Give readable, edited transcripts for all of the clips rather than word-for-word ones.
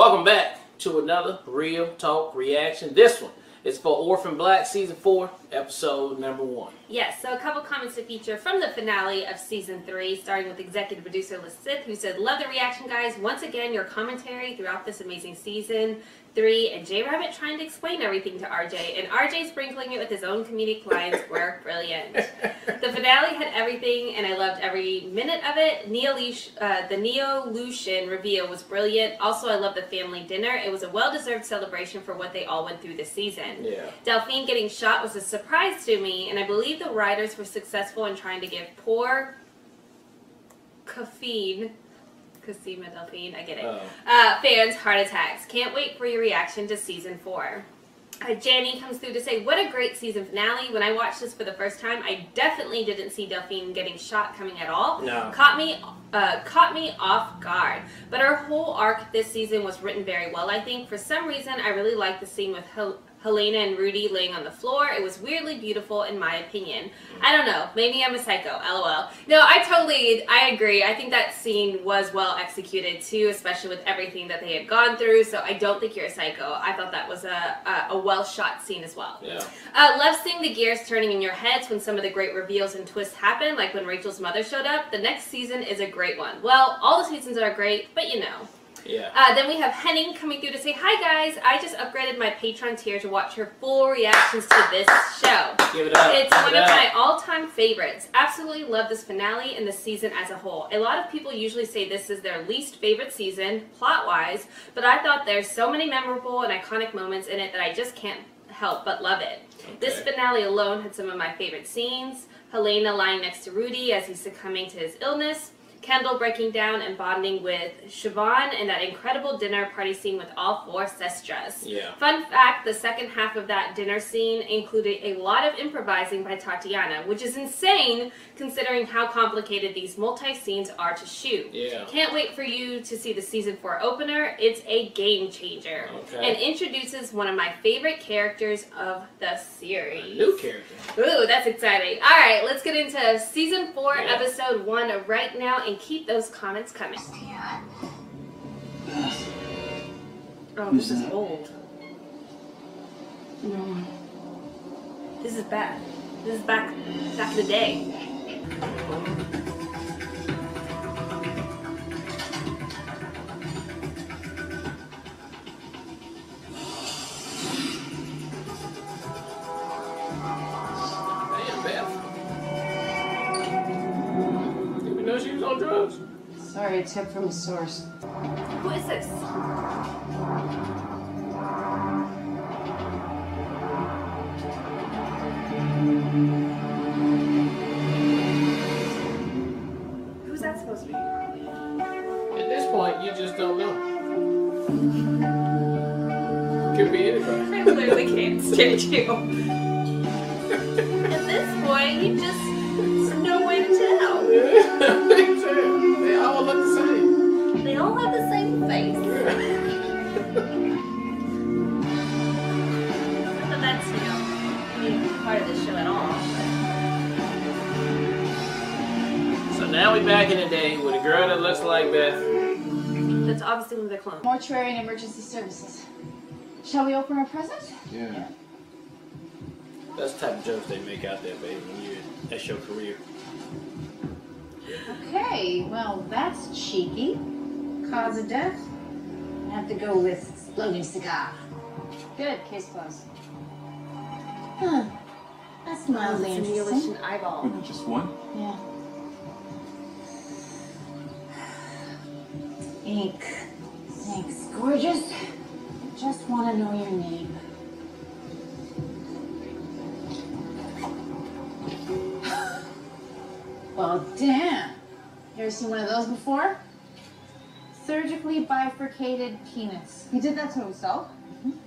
Welcome back to another Real Talk reaction. This one is for Orphan Black Season 4, Episode number 1. Yes, so a couple comments to feature from the finale of Season 3, starting with executive producer Lysith, who said, "Love the reaction, guys. Once again, your commentary throughout this amazing Season 3, and J-Rabbit trying to explain everything to RJ, and RJ sprinkling it with his own comedic lines were brilliant. The finale had everything, and I loved every minute of it. The Neo-Lucian reveal was brilliant. Also, I love the family dinner. It was a well-deserved celebration for what they all went through this season. Yeah. Delphine getting shot was a surprise to me, and I believe the writers were successful in trying to give poor Cassima Delphine, I get it, fans heart attacks. Can't wait for your reaction to Season 4. Janny comes through to say, what a great season finale. When I watched this for the first time, I definitely didn't see Delphine getting shot coming at all. No. Caught me off guard. But her whole arc this season was written very well, I think. For some reason, I really liked the scene with Helena and Rudy laying on the floor. It was weirdly beautiful in my opinion. I don't know. Maybe I'm a psycho. LOL. No, I agree. I think that scene was well executed too, especially with everything that they had gone through. So I don't think you're a psycho. I thought that was a well shot scene as well. Yeah. Love seeing the gears turning in your heads when some of the great reveals and twists happen, like when Rachel's mother showed up. The next season is a great one. Well, all the seasons are great, but you know. Yeah. Then we have Henning coming through to say, hi guys, I just upgraded my Patreon tier to watch her full reactions to this show. Give it up. It's one of my all-time favorites. Absolutely love this finale and the season as a whole. A lot of people usually say this is their least favorite season, plot-wise, but I thought there's so many memorable and iconic moments in it that I just can't help but love it. Okay. This finale alone had some of my favorite scenes. Helena lying next to Rudy as he's succumbing to his illness. Kendall breaking down and bonding with Siobhan, and that incredible dinner party scene with all four sestras. Yeah. Fun fact, the second half of that dinner scene included a lot of improvising by Tatiana, which is insane considering how complicated these multi-scenes are to shoot. Yeah. Can't wait for you to see the Season 4 opener. It's a game changer. Okay. And introduces one of my favorite characters of the series. A new character. Ooh, that's exciting. Alright, let's get into Season 4, Episode 1 right now, and keep those comments coming. Oh, this is old. No. This is bad. This is back in the day. Damn, Beth. Didn't know she was on drugs. Sorry, a tip from a source. Who is this? Who's that supposed to be? At this point, you just don't know. Could be anybody. I literally can't stand you. At this point, you just, there's no way to tell. Yeah, they all look the same. They all have the same face. Not that that's, part of the show at all. So now we're back in the day with a girl that looks like Beth. That's obviously one of the clones. Mortuary and emergency services. Shall we open our present? Yeah. That's the type of jokes they make out there, baby, when that's your career. Okay, well, that's cheeky. Cause of death? I have to go with exploding cigar. Good, case closed. Huh. That's mildly interesting. Eyeball. Just one? Yeah. Ink. Thanks, gorgeous. Just want to know your name. Well, damn. You ever seen one of those before? Surgically bifurcated penis. He did that to himself?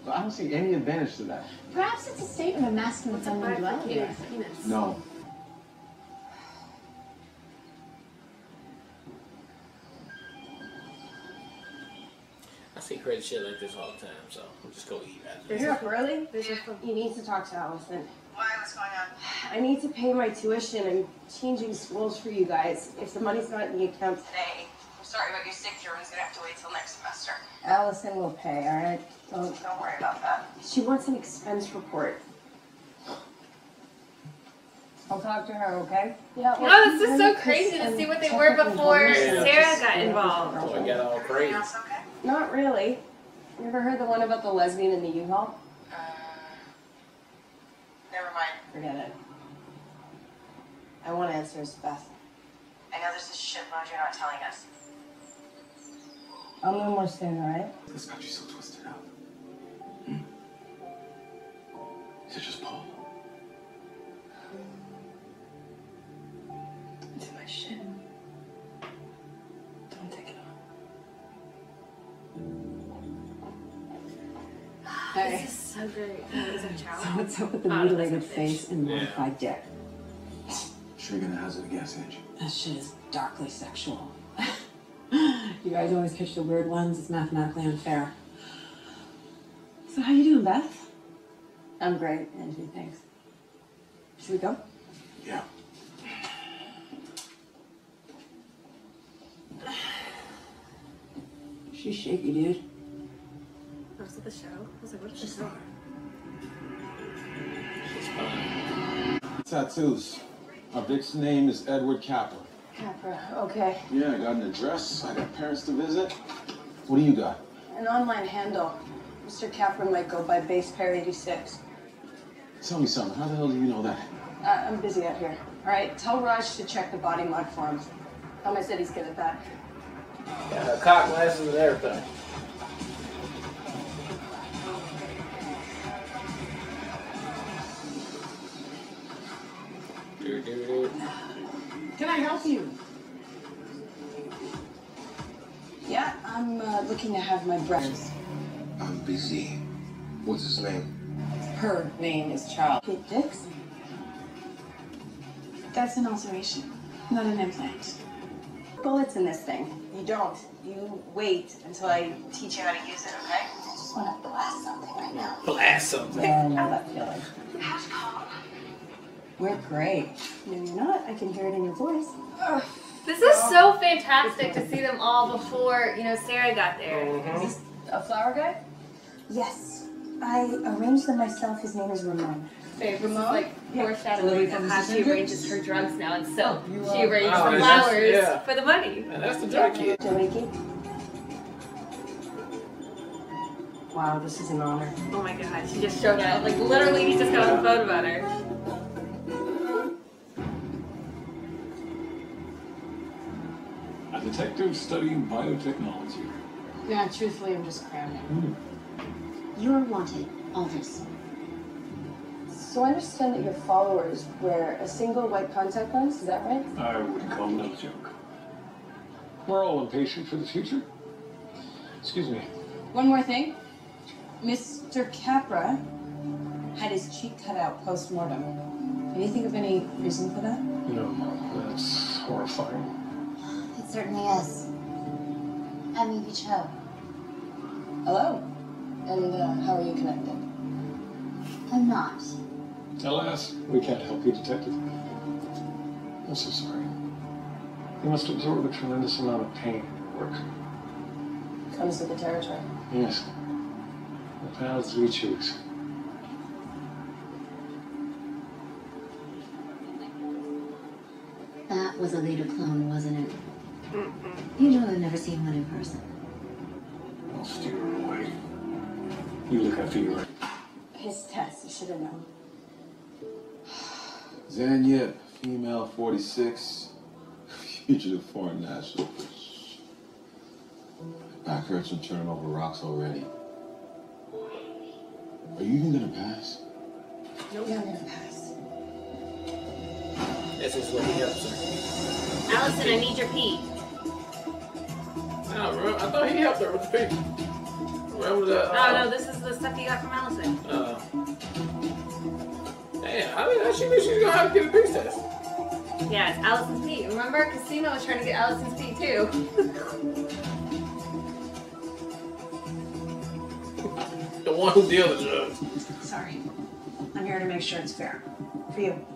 I don't see any advantage to that. Perhaps it's a statement of masculine feminine duality. Penis. No. I see crazy shit like this all the time, so I'm just gonna eat after. You're up early? You need to talk to Allison. Why? What's going on? I need to pay my tuition. I'm changing schools for you guys. If the money's not in the account today, Sorry about your sick Jordan's gonna have to wait till next semester. Allison will pay, all right? Don't worry about that. She wants an expense report. I'll talk to her, okay? Yeah. Oh, this is so crazy to see what they were before Sarah got involved. Oh, it got all crazy. Else okay? Not really. You ever heard the one about the lesbian in the U-Haul? Never mind. Forget it. I want answers, Beth. I know there's this shitload you're not telling us. I'll know more soon, all right? This got you so twisted up. Is it just Paul? It's my shit. Don't take it off. This is so great. Oh, is that child? So what's up with the Oh, mutilated that's a face and Yeah. modified dick? Sure you're gonna hazard a guess, ain't you? That shit is darkly sexual. You guys always catch the weird ones. It's mathematically unfair. So how you doing, Beth? I'm great, Angie, thanks. Should we go? Yeah. She's shaky, dude. Was it the show? I was like, what is She's this? fine. It's fine. Tattoos. Our Vic's name is Edward Kaplan. Capra, okay. Yeah, I got an address. I got parents to visit. What do you got? An online handle. Mr. Capra might go by base pair 86. Tell me something. How the hell do you know that? I'm busy out here. All right, tell Raj to check the body mod forms. Tell my city's good at that. Got her cock glasses and everything. Can I help you? Yeah, I'm looking to have my breakfast. I'm busy. What's his name? Her name is Charles. Kate Dix? That's an alteration, not an implant. Bullets in this thing. You don't. You wait until I teach you how to use it, okay? I just want to blast something right now. Blast something. Yeah, I know that feeling. How's Paul? We're great. No, you're not. I can hear it in your voice. This is so fantastic to see them all before, Sarah got there. Is this a flower guy? Yes. I arranged them myself. His name is Ramon. Babe, this is Ramon? like foreshadowing of how she arranges her drugs now, and so You, she arranged Oh, the that's- flowers yeah. for the money. And that's the drug kid. Joey. Wow, this is an honor. Oh my god, she just showed out. Like, literally, he just got on the phone about her. A detective studying biotechnology. Yeah, truthfully, I'm just cramming. You're wanted, Aldous. So I understand that your followers wear a single white contact lens. Is that right? I wouldn't call it a joke. We're all impatient for the future. Excuse me. One more thing. Mr. Capra had his cheek cut out post-mortem. Can you think of any reason for that? No, that's horrifying. It certainly is. I'm Evie Cho. Hello. And how are you connected? I'm not. Alas, we can't help you, Detective. I'm so sorry. You must absorb a tremendous amount of pain in your work. Comes with the territory. Yes. The paths we choose. That was a later clone, wasn't it? You know I've never seen one in person. I'll steer her away. You look after your... His test, you should have known. Zan Yip, female 46, fugitive foreign national. Back hurts from turning over rocks already. Are you even gonna pass? Yeah, I'm gonna pass. This is what he helps her. Allison, I need your pee. No, bro, I thought he helped her with the pee. Remember that? Oh no, this is the stuff you got from Allison. Damn, I mean, she knew she was gonna have to get a pee test. Yeah, it's Allison's pee. Remember, Casino was trying to get Allison's pee too. The one who deals the drugs. Sorry. I'm here to make sure it's fair. For you.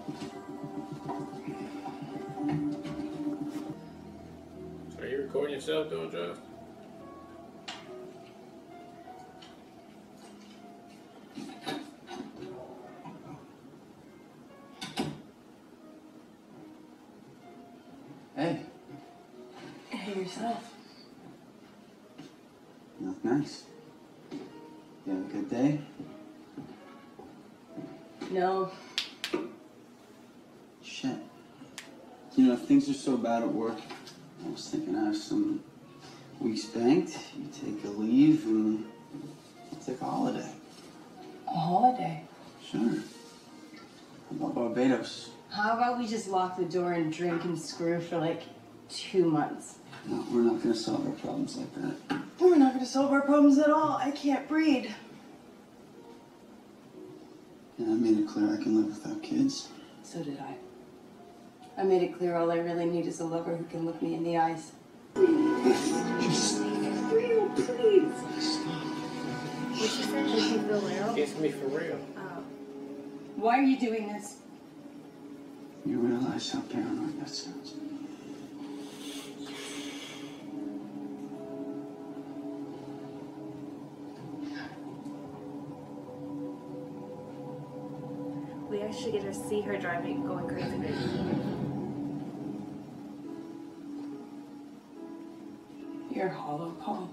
Are you recording yourself doing drugs? Hey, Hey, yourself. you look nice. You have a good day? No. Shit. You know, if things are so bad at work, I was thinking I have some weeks banked. You take a leave and you take a holiday. A holiday? Sure. How about Barbados? How about we just lock the door and drink and screw for like 2 months? No, we're not gonna solve our problems like that. We're not going to solve our problems at all. I can't breed. And I made it clear I can live without kids. So did I. I made it clear all I really need is a lover who can look me in the eyes. Just Real, please. What she said, did you feel real? Kiss me for real. Oh. Why are you doing this? you realize how paranoid that sounds. We actually get to see her driving, going crazy. You're hollow, Paul.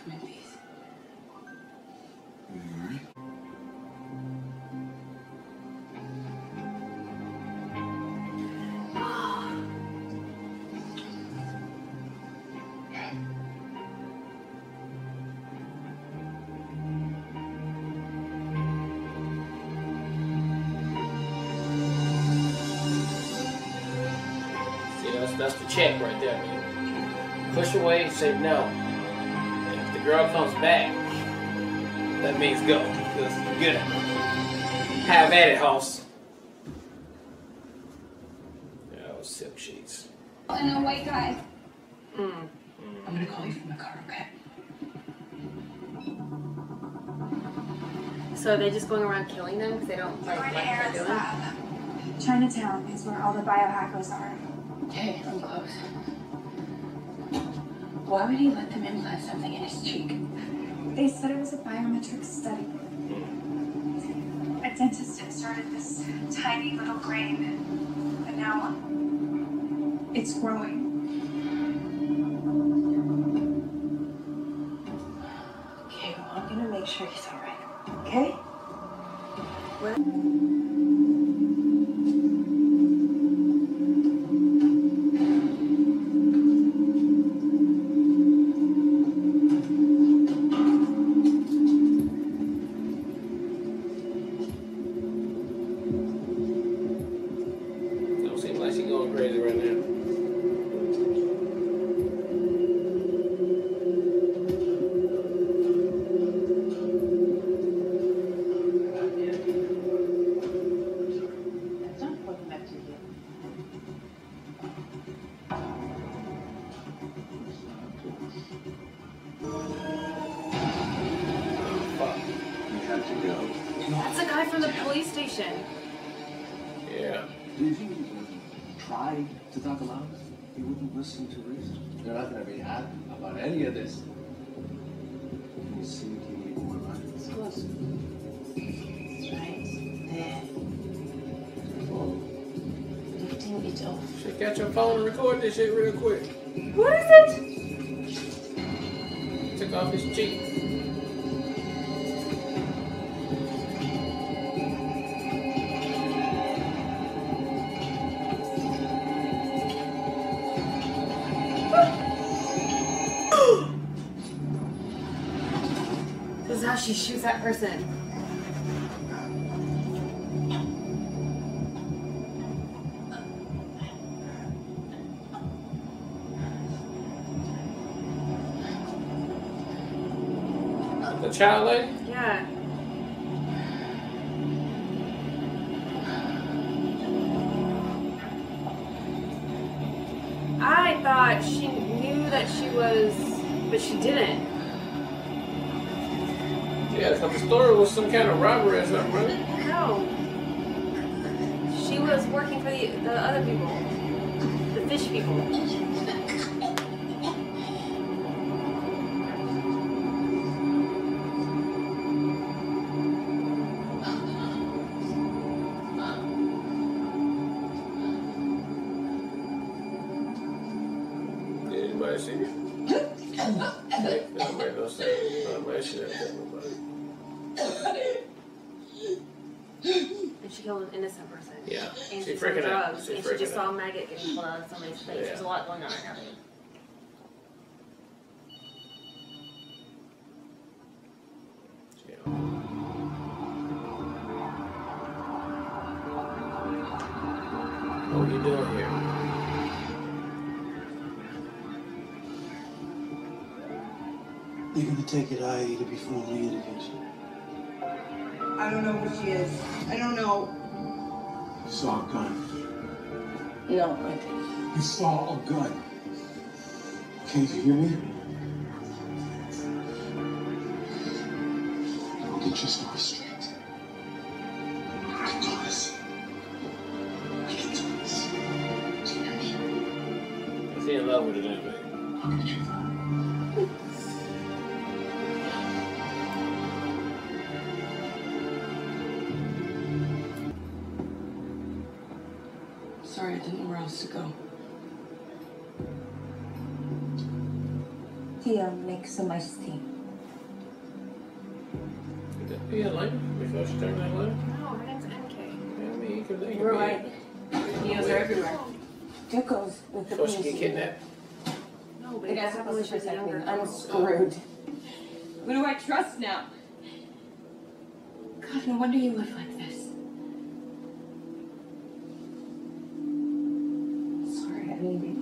Come in peace. See, that's the check right there, man. Push away and say no. And if the girl comes back, that means go. Because you're good. Have at it, hoss. Oh, silk sheets. And a white guy. I'm gonna call you from the car, okay? So are they just going around killing them because they don't like what they're doing? Chinatown is where all the biohackers are. Okay, I'm close. Why would he let them implant something in his cheek? They said it was a biometric study. A dentist had started this tiny little grain, but now it's growing. Okay, well, I'm gonna make sure he's all right. Okay? Don't seem like she's going crazy right now. Don't put him up to you. Fuck. We have to go. That's a guy from the police station. Yeah. Did you try to talk aloud? You wouldn't listen to reason. They're not going to be happy about any of this. You see, you need more light. It's close. That's right. There. Lifting it off. Shit, got your phone and record this shit real quick. What is it? Took off his cheek. This is how she shoots that person. The child lady? Yeah. I thought she knew that she was, but she didn't. Yeah, because the story was some kind of robbery or something, right? No. She was working for the other people. The fish people. Did anybody see it? Hey, nobody don't say it. Nobody should have done nobody. And she killed an innocent person. Yeah. And She she freaking sold out. drugs. She And she freaking just saw out. a maggot getting pulled out of somebody's face. Yeah. There's a lot going on right now. What are you doing here? You're gonna take it IE to be formally interviewed. I don't know who she is. I don't know. You saw a gun. No, I didn't. You saw a gun. Can't you hear me? We'll get your story straight. We can do this. We can do this. Do you hear me? Is he in love with it anyway? I'll get you that. Sorry, I didn't know where else to go. Tia, make some iced tea. He had lighter before she turned that lighter? No, her name's MK. Yeah, I mean, he could You're right. Neos are everywhere. Geckos with the Before she get police. kidnapped. No, but The it guy's happened when supposed she to was a protect me. younger I'm girl. screwed. Who do I trust now? God, no wonder you live like this. Sorry, I mean,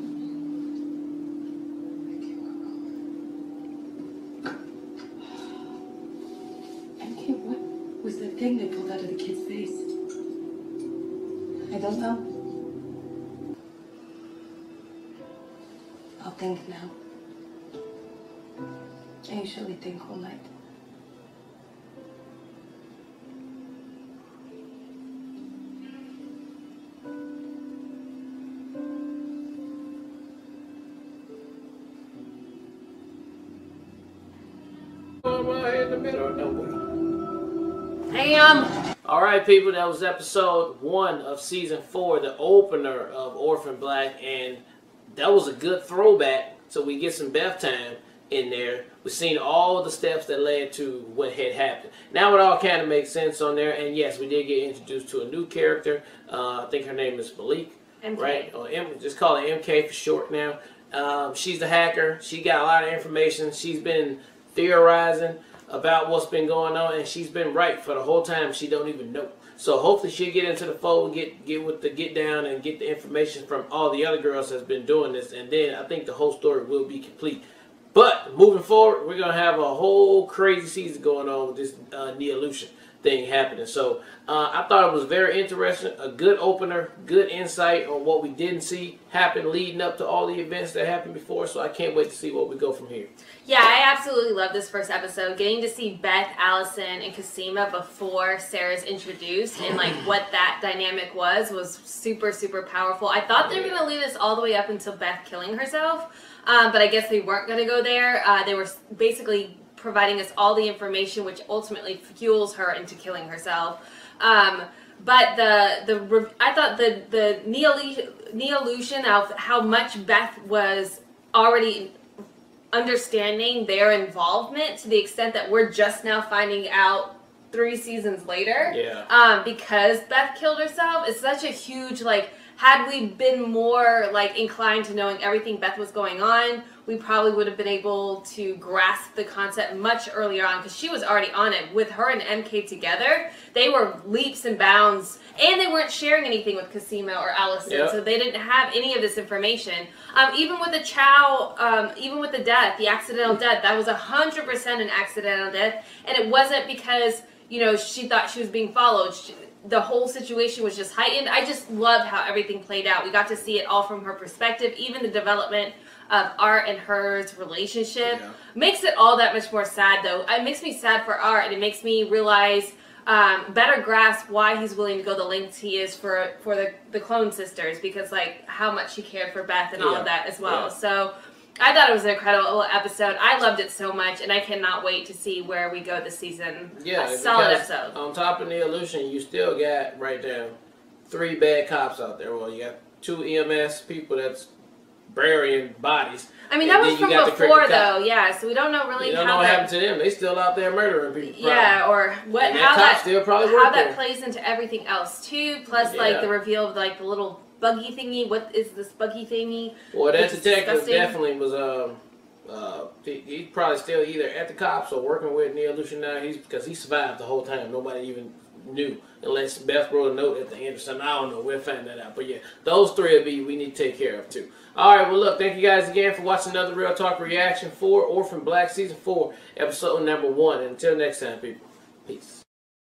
MK, what was the thing they pulled out of the kid's face? I don't know. I'll think now. I usually think all night. Right in the middle of nowhere. Damn! Alright, people, that was episode 1 of season 4, the opener of Orphan Black, and that was a good throwback, so we get some Beth time in there. We've seen all the steps that led to what had happened. Now it all kind of makes sense on there, and yes, we did get introduced to a new character. I think her name is Malik, MK. right? Or just call her MK for short now. She's the hacker. She got a lot of information. She's been theorizing about what's been going on, and she's been right for the whole time. She don't even know. So hopefully she'll get into the fold, get down and get the information from all the other girls that's been doing this, and then I think the whole story will be complete. But moving forward, we're gonna have a whole crazy season going on with this Neolution thing happening. So I thought it was very interesting, a good opener, good insight on what we didn't see happen leading up to all the events that happened before. So I can't wait to see where we go from here. Yeah, I absolutely love this first episode. Getting to see Beth, Allison, and Cosima before Sarah's introduced and like what that dynamic was super, super powerful. I thought they were going to lead us all the way up until Beth killing herself, but I guess they weren't going to go there. They were basically providing us all the information, which ultimately fuels her into killing herself. But I thought the Neolution of how much Beth was already understanding their involvement to the extent that we're just now finding out 3 seasons later. Yeah. Because Beth killed herself is such a huge, like, had we been more like inclined to knowing everything Beth was going on, we probably would have been able to grasp the concept much earlier on, because she was already on it. With her and MK together, they were leaps and bounds, and they weren't sharing anything with Cosima or Allison, Yep. so they didn't have any of this information. Even with the even with the death, the accidental death, that was 100% an accidental death, and it wasn't because, you know, she thought she was being followed. the whole situation was just heightened. I just loved how everything played out. We got to see it all from her perspective, even the development of Art and her's relationship. Yeah. Makes it all that much more sad, though. It makes me sad for Art, and it makes me realize, better grasp why he's willing to go the lengths he is for the clone sisters, because like how much he cared for Beth and all of that as well. Yeah. So I thought it was an incredible episode. I loved it so much, and I cannot wait to see where we go this season. Yeah, a solid because episode. On top of the illusion, you still got right there 3 bad cops out there. Well, you got 2 EMS people that's burying bodies. I mean, that was from before, though. Yeah, so we don't know really you don't how know what that happened to them. They still out there murdering people. Probably. Yeah, or what? And How that that still probably how work that there. plays into everything else too. Plus, like the reveal of like the little buggy thingy. What is this buggy thingy? Well, that Which is detective disgusting. definitely was. He's probably still either at the cops or working with Neo Lucian now. Because he survived the whole time. Nobody even knew, unless Beth wrote a note at the end or something. I don't know. We'll find that out. But yeah, those 3 will be we need to take care of too. All right. Well, look. Thank you guys again for watching another Real Talk reaction for Orphan Black Season 4, Episode number 1. And until next time, people. Peace.